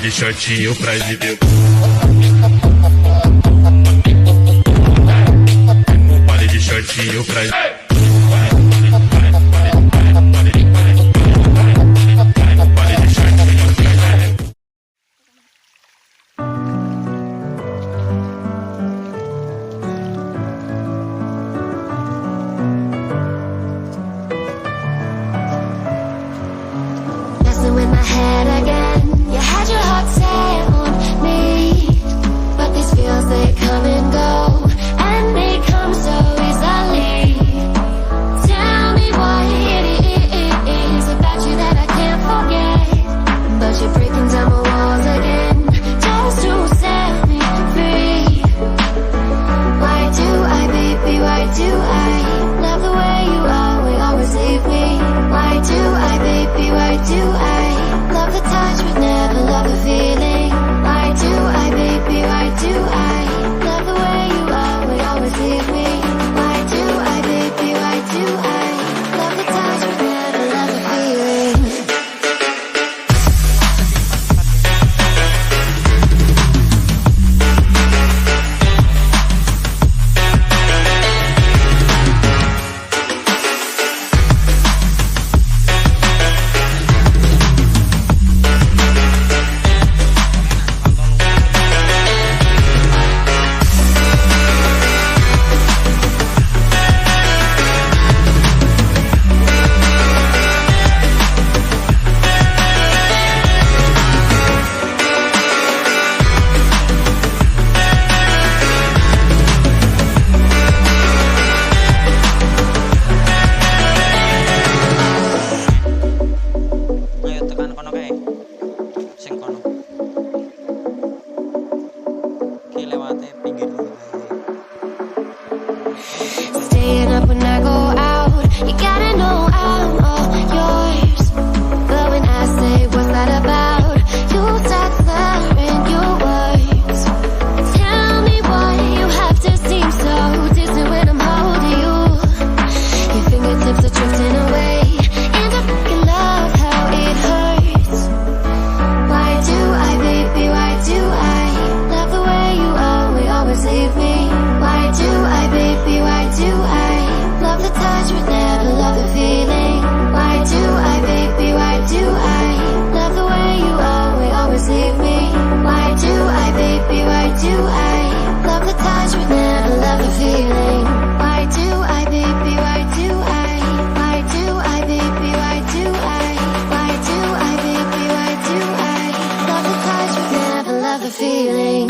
de shortinho pra exibir. Baile de shortinho pra exibir. In my head again, you had your heart set on me, but these feels, they come and go, and they come so easily. Tell me what it is about you that I can't forget, but you're breaking down my walls again, just to set me free. Why do I, baby, why do I love the way you always leave me? Why do I, baby, why do I love the touch but never love the feeling? Why do I, baby, why do I love the way you always leave me? Why do I, baby, why do I love the touch but never love the feeling? Staying up when I go out, you gotta know I'm all yours. But when I say what's that about, you start slurring your words. Tell me why you have to seem so distant when I'm holding you. Your fingertips are drifting away, and I fucking love how it hurts. Why do I, baby, why do I love the way you always leave me? Why do I, baby, why do I love the touch but never love the feeling? Why do I, baby, why do I love the way you always leave me? Why do I, baby, why do I love the touch but never love the feeling? Why do I, baby, why do I? Why do I, baby, why do I? Why do I, baby, why do I love the touch but never love the feeling?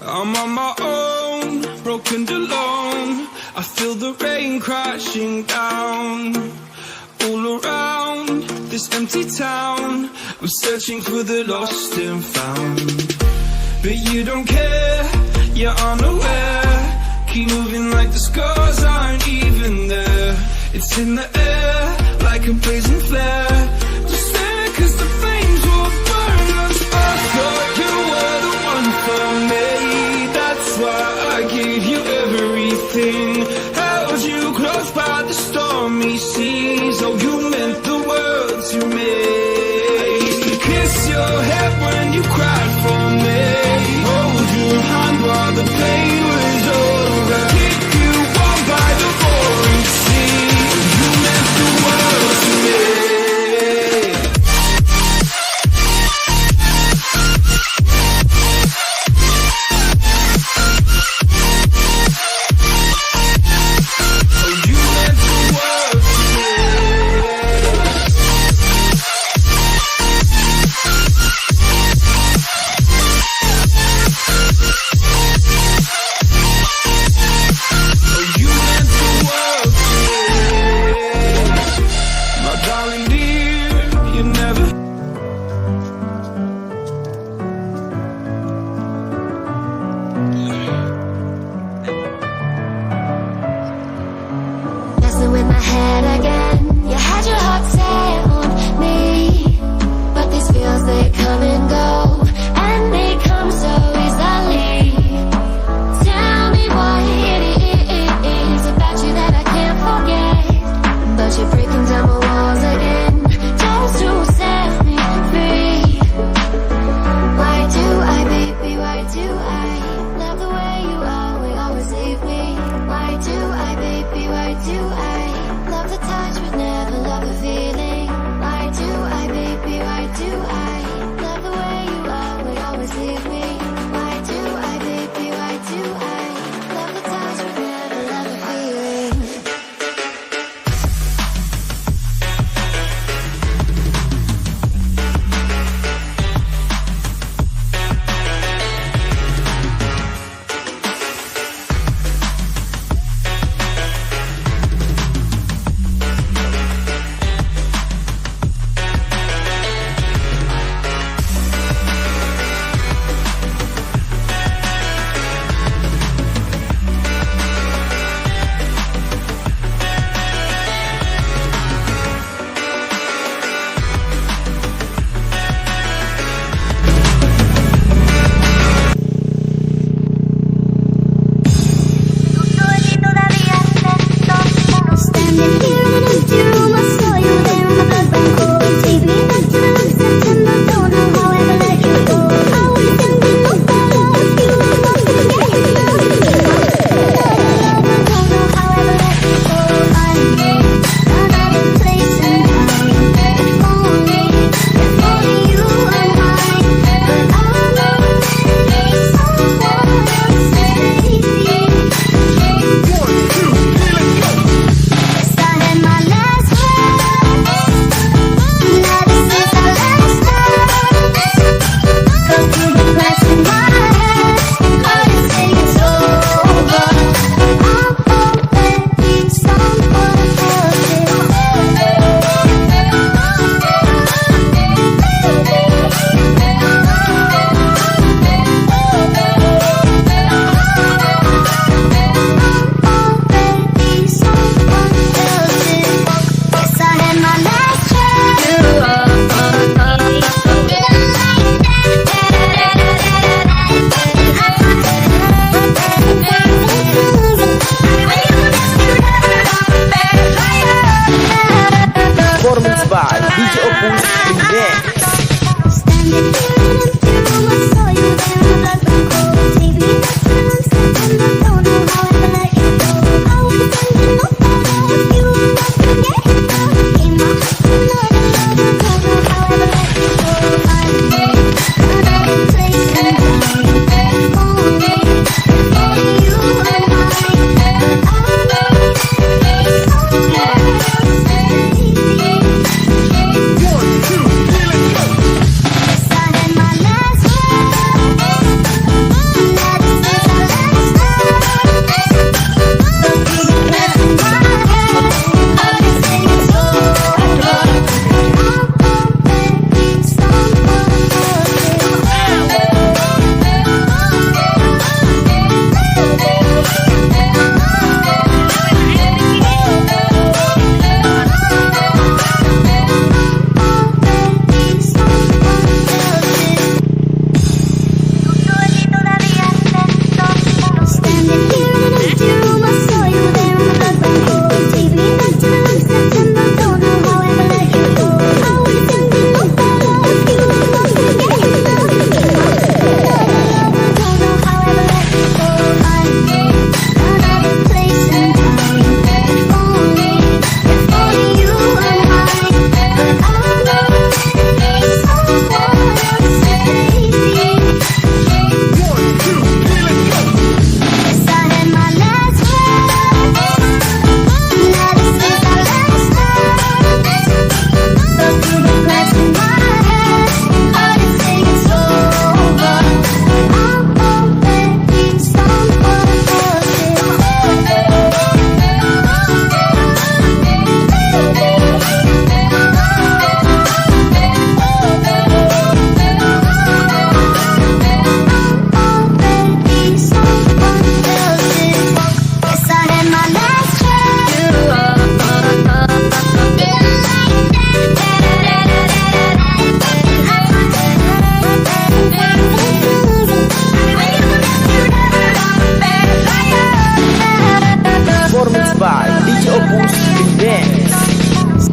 I'm on my own, broken and alone. I feel the rain crashing down all around this empty town. I'm searching for the lost and found, but you don't care, you're unaware. Keep moving like the scars aren't even there. It's in the air like a blazing flare. Just stare 'cause the